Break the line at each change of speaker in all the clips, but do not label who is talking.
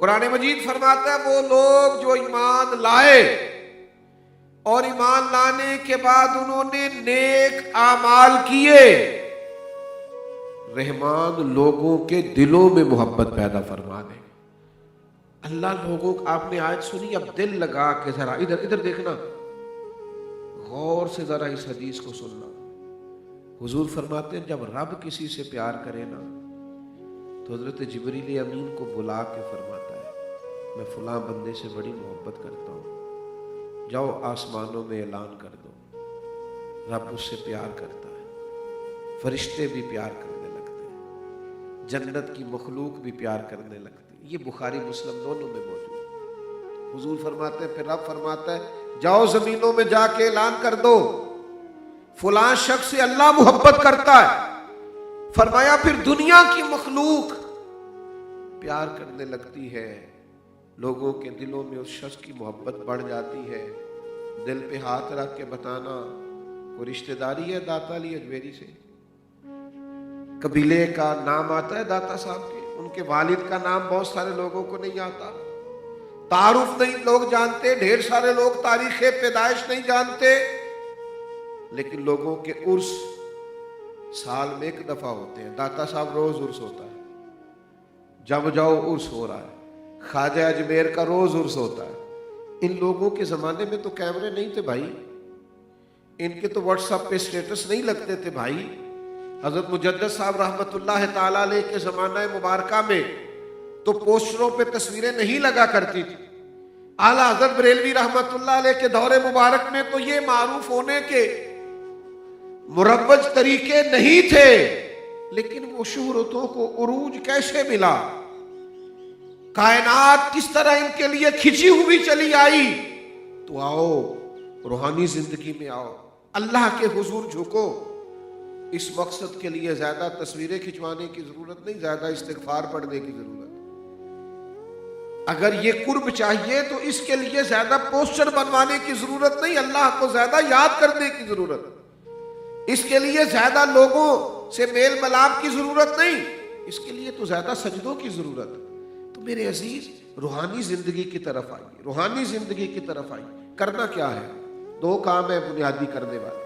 قرآن مجید فرماتا ہے وہ لوگ جو ایمان لائے اور ایمان لانے کے بعد انہوں نے نیک اعمال کیے، رحمان لوگوں کے دلوں میں محبت پیدا فرما دے گا۔ اللہ لوگوں کو، آپ نے آیت سنی، اب دل لگا کے ذرا ادھر دیکھنا، غور سے ذرا اس حدیث کو سننا۔ حضور فرماتے ہیں جب رب کسی سے پیار کرے نا تو حضرت جبریل امین کو بلا کے فرماتا ہے میں فلاں بندے سے بڑی محبت کرتا ہوں، جاؤ آسمانوں میں اعلان کر دو۔ رب اس سے پیار کرتا ہے، فرشتے بھی پیار کرنے لگتے ہیں، جنت کی مخلوق بھی پیار کرنے لگتی ہے۔ یہ بخاری مسلم دونوں میں موجود ہے۔ حضور فرماتے ہیں، پھر رب فرماتا ہے جاؤ زمینوں میں جا کے اعلان کر دو فلاں شخص سے اللہ محبت کرتا ہے۔ فرمایا پھر دنیا کی مخلوق پیار کرنے لگتی ہے، لوگوں کے دلوں میں اس شخص کی محبت بڑھ جاتی ہے۔ دل پہ ہاتھ رکھ کے بتانا، کوئی رشتہ داری ہے داتا علی اجمیری سے؟ قبیلے کا نام آتا ہے داتا صاحب کے؟ ان کے والد کا نام بہت سارے لوگوں کو نہیں آتا، تعارف نہیں لوگ جانتے، ڈھیر سارے لوگ تاریخ پیدائش نہیں جانتے، لیکن لوگوں کے عرس سال میں ایک دفعہ ہوتے ہیں۔ داتا صاحب روز عرس ہوتا ہے، جب جاؤ عرس ہو رہا ہے۔ خواجہ اجمیر کا روز عرس ہوتا ہے۔ ان لوگوں کے زمانے میں تو کیمرے نہیں تھے بھائی، ان کے تو واٹس ایپ پہ سٹیٹس نہیں لگتے تھے بھائی۔ حضرت مجدد صاحب رحمت اللہ تعالیٰ علیہ کے زمانہ مبارکہ میں تو پوسٹروں پہ تصویریں نہیں لگا کرتی تھی۔ اعلیٰ حضرت بریلوی رحمت اللہ علیہ کے دور مبارک میں تو یہ معروف ہونے کے مروج طریقے نہیں تھے، لیکن وہ شہرتوں کو عروج کیسے ملا، کائنات کس طرح ان کے لیے کھچی ہوئی چلی آئی۔ تو آؤ روحانی زندگی میں آؤ، اللہ کے حضور جھکو۔ اس مقصد کے لیے زیادہ تصویریں کھنچوانے کی ضرورت نہیں، زیادہ استغفار پڑھنے کی ضرورت۔ اگر یہ قرب چاہیے تو اس کے لیے زیادہ پوسٹر بنوانے کی ضرورت نہیں، اللہ کو زیادہ یاد کرنے کی ضرورت۔ اس کے لیے زیادہ لوگوں سے میل ملاپ کی ضرورت نہیں، اس کے لیے تو زیادہ سجدوں کی ضرورت۔ تو میرے عزیز روحانی زندگی کی طرف آئیے، روحانی زندگی کی طرف آئیے۔ کرنا کیا ہے؟ دو کام ہے بنیادی کرنے والے۔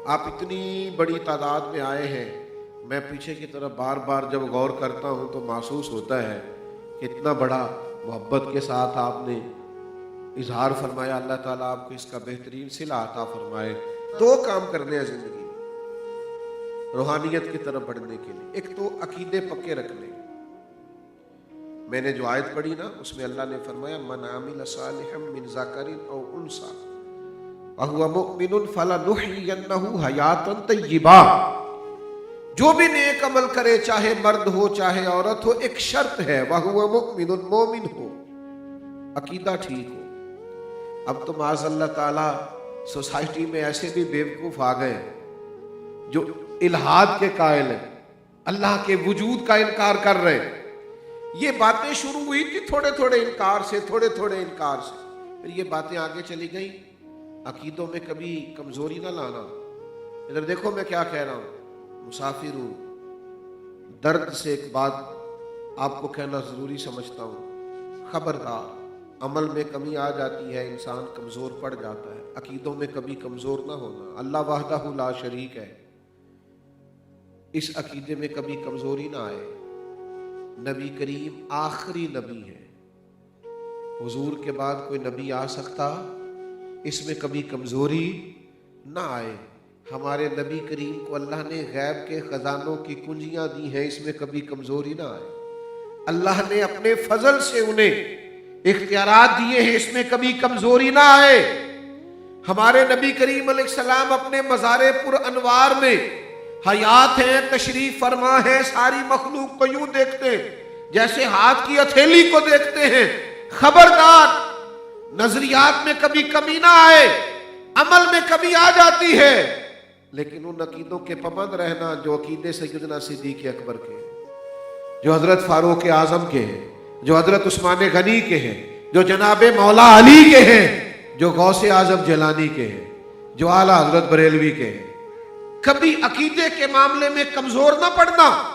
آپ اتنی بڑی تعداد میں آئے ہیں، میں پیچھے کی طرف بار بار جب غور کرتا ہوں تو محسوس ہوتا ہے کہ اتنا بڑا محبت کے ساتھ آپ نے اظہار فرمایا۔ اللہ تعالیٰ آپ کو اس کا بہترین صلہ عطا فرمائے۔ دو کام کرنے ہیں زندگی میں روحانیت کی طرف بڑھنے کے لیے۔ ایک تو عقیدے پکے رکھنے۔ میں نے جو آیت پڑھی نا اس میں اللہ نے فرمایا من عمل صالحا من ذکر او انثى وهو مؤمن فلنحيينه حیاتا طیبہ۔ جو بھی نیک عمل کرے، چاہے مرد ہو چاہے عورت ہو، ایک شرط ہے وَهُوَ مُؤْمِنٌ، مومن ہو، عقیدہ ٹھیک ہو۔ اب تو معاذ اللہ تعالیٰ سوسائٹی میں ایسے بھی بیوقوف آ گئے جو الہاد کے قائل ہیں، اللہ کے وجود کا انکار کر رہے ہیں۔ یہ باتیں شروع ہوئی تھی تھوڑے تھوڑے انکار سے، تھوڑے تھوڑے انکار سے، پھر یہ باتیں آگے چلی گئیں۔ عقیدوں میں کبھی کمزوری نہ لانا۔ ادھر دیکھو میں کیا کہہ رہا ہوں، مسافر ہوں، درد سے ایک بات آپ کو کہنا ضروری سمجھتا ہوں، خبردار، عمل میں کمی آ جاتی ہے، انسان کمزور پڑ جاتا ہے، عقیدوں میں کبھی کمزور نہ ہونا۔ اللہ وحدہ لا شریک ہے، اس عقیدے میں کبھی کمزوری نہ آئے۔ نبی کریم آخری نبی ہے، حضور کے بعد کوئی نبی آ سکتا، اس میں کبھی کمزوری نہ آئے۔ ہمارے نبی کریم کو اللہ نے غیب کے خزانوں کی کنجیاں دی ہیں، اس میں کبھی کمزوری نہ آئے۔ اللہ نے اپنے فضل سے انہیں اختیارات دیے ہیں، اس میں کبھی کمزوری نہ آئے۔ ہمارے نبی کریم علیہ السلام اپنے مزار پر انوار میں حیات ہیں، تشریف فرما ہیں، ساری مخلوق کو یوں دیکھتے ہیں جیسے ہاتھ کی ہتھیلی کو دیکھتے ہیں۔ خبردار، نظریات میں کبھی کمی نہ آئے، عمل میں کمی آ جاتی ہے، لیکن ان عقیدوں کے پابند رہنا جو عقیدے سیدنا صدیق اکبر کے ہیں، جو حضرت فاروق اعظم کے ہیں، جو حضرت عثمان غنی کے ہیں، جو جناب مولا علی کے ہیں، جو غوث اعظم جیلانی کے ہیں، جو اعلیٰ حضرت بریلوی کے ہیں۔ کبھی عقیدے کے معاملے میں کمزور نہ پڑنا۔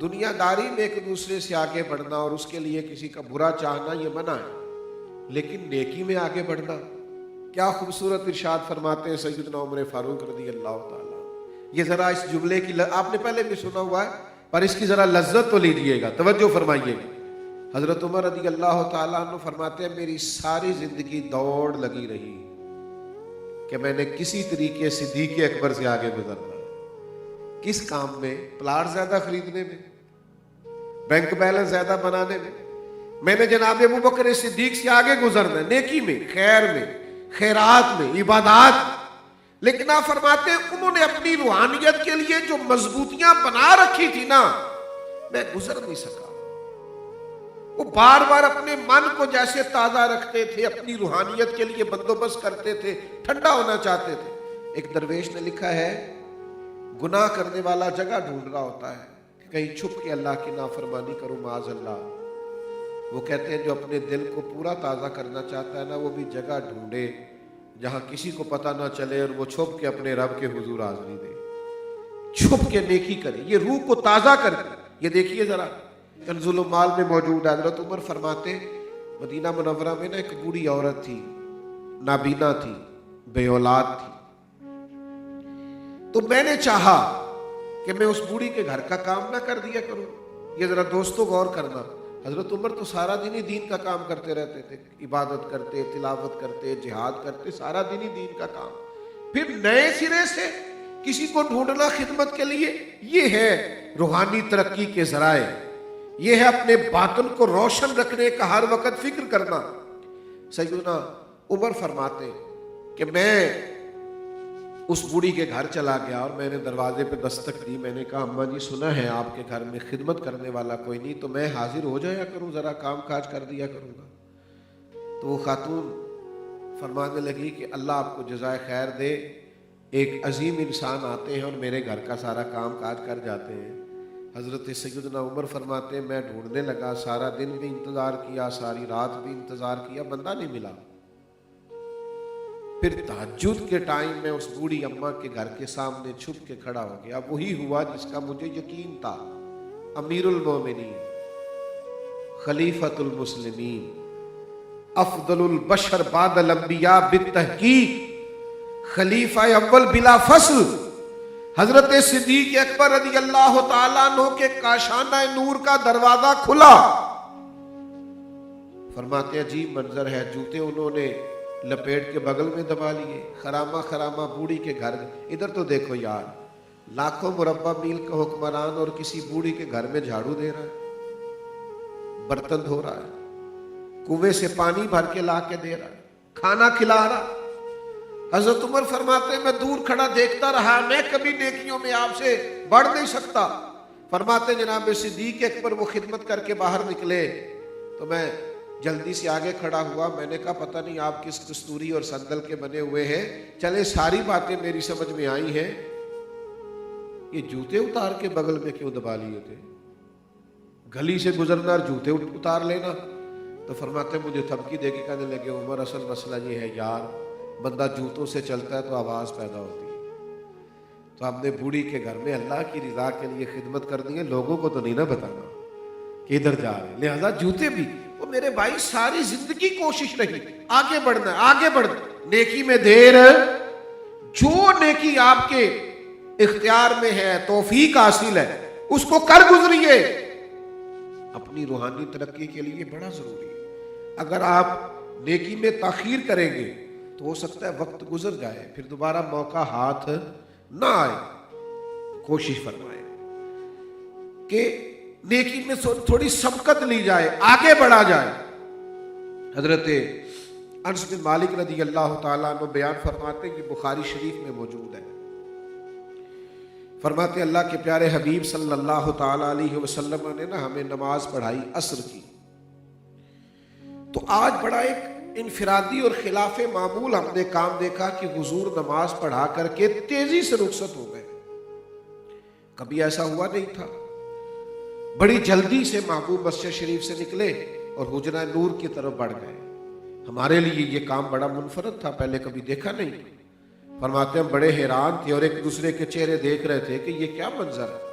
دنیا داری میں ایک دوسرے سے آگے بڑھنا اور اس کے لیے کسی کا برا چاہنا یہ منع ہے، لیکن نیکی میں آگے بڑھنا، کیا خوبصورت ارشاد فرماتے ہیں سیدنا عمر فاروق رضی اللہ تعالیٰ۔ یہ ذرا اس جملے کی آپ نے پہلے بھی سنا ہوا ہے، پر اس کی ذرا لذت تو لیجئے گا، توجہ فرمائیے گا۔ حضرت عمر رضی اللہ تعالیٰ عنہ فرماتے ہیں میری ساری زندگی دوڑ لگی رہی کہ میں نے کسی طریقے صدیق اکبر سے آگے گزرنا۔ کس کام میں؟ پلاٹ زیادہ خریدنے میں، بینک بیلنس زیادہ بنانے میں نے جناب ابوبکر صدیق سے آگے گزرنا ہے، نیکی میں، خیر میں، خیرات میں، عبادات میں۔ لیکن آپ فرماتے ہیں انہوں نے اپنی روحانیت کے لیے جو مضبوطیاں بنا رکھی تھی نا، میں گزر نہیں سکا۔ وہ بار بار اپنے من کو جیسے تازہ رکھتے تھے، اپنی روحانیت کے لیے بندوبست کرتے تھے، ٹھنڈا ہونا چاہتے تھے۔ ایک درویش نے لکھا ہے گناہ کرنے والا جگہ ڈھونڈ رہا ہوتا ہے کہ کہیں چھپ کے اللہ کی نافرمانی کروں معاذ اللہ۔ وہ کہتے ہیں جو اپنے دل کو پورا تازہ کرنا چاہتا ہے نا، وہ بھی جگہ ڈھونڈے جہاں کسی کو پتہ نہ چلے، اور وہ چھپ کے اپنے رب کے حضور حاضری دے، چھپ کے نیکی کرے، یہ روح کو تازہ کرے۔ یہ دیکھیے ذرا کنز المال میں موجود ہے، حضرت عمر فرماتے مدینہ منورہ میں نا ایک بوڑھی عورت تھی، نابینا تھی، بے اولاد تھی۔ تو میں نے چاہا کہ میں اس بوڑھی کے گھر کا کام نہ کر دیا کروں۔ یہ ذرا دوستوں غور کرنا، حضرت عمر تو سارا دن ہی دین کا کام کرتے رہتے تھے، عبادت کرتے، تلاوت کرتے، جہاد کرتے، سارا دن ہی دین کا کام۔ پھر نئے سرے سے کسی کو ڈھونڈنا خدمت کے لیے، یہ ہے روحانی ترقی کے ذرائع، یہ ہے اپنے باطن کو روشن رکھنے کا ہر وقت فکر کرنا۔ سیدنا عمر فرماتے کہ میں اس بوڑھی کے گھر چلا گیا اور میں نے دروازے پہ دستک دی، میں نے کہا اماں جی سنا ہے آپ کے گھر میں خدمت کرنے والا کوئی نہیں، تو میں حاضر ہو جایا کروں، ذرا کام کاج کر دیا کروں گا۔ تو وہ خاتون فرمانے لگی کہ اللہ آپ کو جزائے خیر دے، ایک عظیم انسان آتے ہیں اور میرے گھر کا سارا کام کاج کر جاتے ہیں۔ حضرت سیدنا عمر فرماتے ہیں میں ڈھونڈنے لگا، سارا دن بھی انتظار کیا، ساری رات بھی انتظار کیا، بندہ نہیں ملا۔ پھر تہجد کے ٹائم میں اس بوڑھی اماں کے گھر کے سامنے چھپ کے کھڑا ہو گیا۔ وہی ہوا جس کا مجھے یقین تھا، امیر المومنین، خلیفۃ المسلمین، افضل البشر بعد الانبیاء بالتحقیق، خلیفہ اول بلا فصل، حضرت صدیق اکبر رضی اللہ تعالیٰ عنہ کے کاشانہ نور کا دروازہ کھلا۔ فرماتے عجیب منظر ہے، جوتے انہوں نے لپیٹ کے بغل میں دبا لیے، خرامہ خرامہ بوڑھی کے گھر۔ ادھر تو دیکھو یار، لاکھوں مربع میل کا حکمران اور کسی بوڑھی کے گھر میں جھاڑو دے رہا ہے، برتن دھو رہا ہے، کنویں سے پانی بھر کے لا کے دے رہا ہے، کھانا کھلا رہا۔ حضرت عمر فرماتے میں دور کھڑا دیکھتا رہا، میں کبھی نیکیوں میں آپ سے بڑھ نہیں سکتا۔ فرماتے جناب صدیق اکبر وہ خدمت کر کے باہر نکلے تو میں جلدی سے آگے کھڑا ہوا، میں نے کہا پتہ نہیں آپ کس کستوری اور سندل کے بنے ہوئے ہیں، چلے ساری باتیں میری سمجھ میں آئی ہیں، یہ جوتے اتار کے بغل میں کیوں دبا لیے تھے؟ گلی سے گزرنا اور جوتے اتار لینا؟ تو فرماتے مجھے دھمکی دے کے کہنے لگے عمر اصل مسئلہ یہ ہے یار، بندہ جوتوں سے چلتا ہے تو آواز پیدا ہوتی ہے، تو ہم نے بوڑھی کے گھر میں اللہ کی رضا کے لیے خدمت کر دی ہے، لوگوں کو تو نہیں نہ بتانا کہ ادھر جا رہے ہیں، لہذا جوتے بھی۔ وہ میرے بھائی ساری زندگی کوشش رہی آگے بڑھنا، آگے بڑھنا، نیکی میں دیر، جو نیکی آپ کے اختیار میں ہے، توفیق حاصل ہے، اس کو کر گزریے۔ اپنی روحانی ترقی کے لیے بڑا ضروری ہے۔ اگر آپ نیکی میں تاخیر کریں گے تو ہو سکتا ہے وقت گزر جائے، پھر دوبارہ موقع ہاتھ نہ آئے۔ کوشش فرمائیں کہ نیکی میں تھوڑی سبقت لی جائے، آگے بڑھا جائے۔ حضرت انس بن مالک رضی اللہ تعالیٰ عنہ بیان فرماتے ہیں، یہ بخاری شریف میں موجود ہے، فرماتے اللہ کے پیارے حبیب صلی اللہ تعالیٰ علیہ وسلم نے نا ہمیں نماز پڑھائی عصر کی، تو آج بڑا ایک انفرادی اور خلاف معمول ہم نے کام دیکھا کہ حضور نماز پڑھا کر کے تیزی سے رخصت ہو گئے۔ کبھی ایسا ہوا نہیں تھا، بڑی جلدی سے محبوب مسجد شریف سے نکلے اور حجرہ نور کی طرف بڑھ گئے۔ ہمارے لیے یہ کام بڑا منفرد تھا، پہلے کبھی دیکھا نہیں۔ فرماتے ہم بڑے حیران تھے اور ایک دوسرے کے چہرے دیکھ رہے تھے کہ یہ کیا منظر ہے۔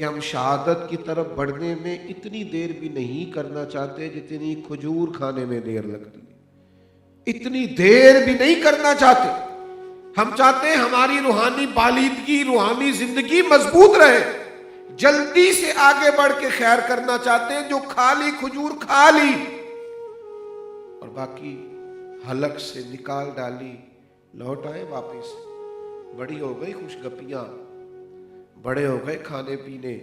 کہ ہم شہادت کی طرف بڑھنے میں اتنی دیر بھی نہیں کرنا چاہتے جتنی کھجور کھانے میں دیر لگتی ہے، اتنی دیر بھی نہیں کرنا چاہتے۔ ہم چاہتے ہیں ہماری روحانی بالیدگی، روحانی زندگی مضبوط رہے، جلدی سے آگے بڑھ کے خیر کرنا چاہتے ہیں۔ جو کھا لی کھجور کھا لی اور باقی حلق سے نکال ڈالی، لوٹ آئے واپس۔ بڑی ہو گئی خوش گپیاں، بڑے ہو گئے کھانے پینے،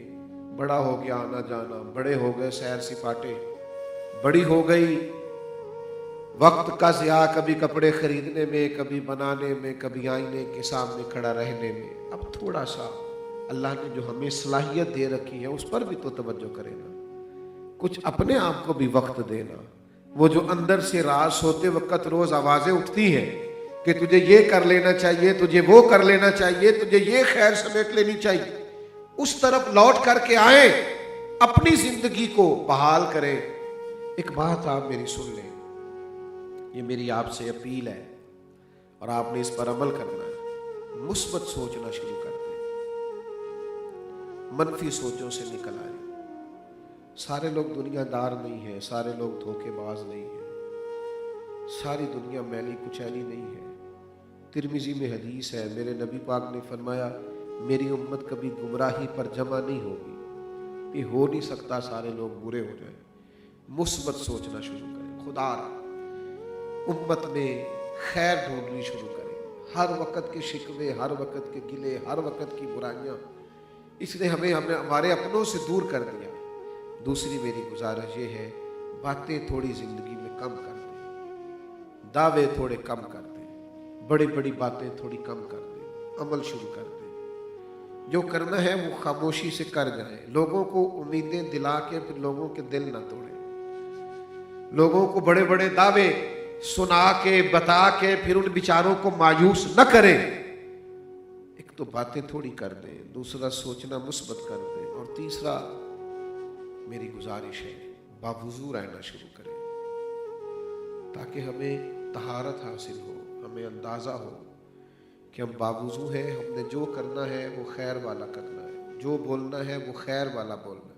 بڑا ہو گیا آنا جانا، بڑے ہو گئے سیر سپاٹے، بڑی ہو گئی وقت کا ضیاع، کبھی کپڑے خریدنے میں، کبھی بنانے میں، کبھی آئینے کے سامنے کھڑا رہنے میں۔ اب تھوڑا سا اللہ نے جو ہمیں صلاحیت دے رکھی ہے اس پر بھی تو توجہ کرے نا، کچھ اپنے آپ کو بھی وقت دینا۔ وہ جو اندر سے راز ہوتے وقت روز آوازیں اٹھتی ہیں کہ تجھے یہ کر لینا چاہیے، تجھے وہ کر لینا چاہیے، تجھے یہ خیر سمیٹ لینی چاہیے، اس طرف لوٹ کر کے آئیں، اپنی زندگی کو بحال کریں۔ ایک بات آپ میری سن لیں، یہ میری آپ سے اپیل ہے اور آپ نے اس پر عمل کرنا ہے۔ مثبت سوچنا شروع کر دیں، منفی سوچوں سے نکل آئیں۔ سارے لوگ دنیا دار نہیں ہیں، سارے لوگ دھوکے باز نہیں ہیں، ساری دنیا میلی کچیلی نہیں ہے۔ ترمذی میں حدیث ہے، میرے نبی پاک نے فرمایا میری امت کبھی گمراہی پر جمع نہیں ہوگی، یہ ہو نہیں سکتا سارے لوگ برے ہو جائیں۔ مثبت سوچنا شروع کریں، خدا امت میں خیر ڈھونڈنی شروع کریں۔ ہر وقت کے شکوے، ہر وقت کے گلے، ہر وقت کی برائیاں، اس نے ہمیں ہمارے اپنوں سے دور کر دیا۔ دوسری میری گزارش یہ ہے، باتیں تھوڑی زندگی میں کم کر دیں، دعوے تھوڑے کم کر دیں، بڑی بڑی باتیں تھوڑی کم کر دیں، عمل شروع کر دیں۔ جو کرنا ہے وہ خاموشی سے کر جائیں، لوگوں کو امیدیں دلا کے پھر لوگوں کے دل نہ توڑیں، لوگوں کو بڑے بڑے دعوے سنا کے بتا کے پھر ان بیچاروں کو مایوس نہ کریں۔ ایک تو باتیں تھوڑی کر دیں، دوسرا سوچنا مثبت کر دیں، اور تیسرا میری گزارش ہے باوضو رہنا شروع کریں، تاکہ ہمیں طہارت حاصل ہو، ہمیں اندازہ ہو کہ ہم باوضو ہیں، ہم نے جو کرنا ہے وہ خیر والا کرنا ہے، جو بولنا ہے وہ خیر والا بولنا ہے۔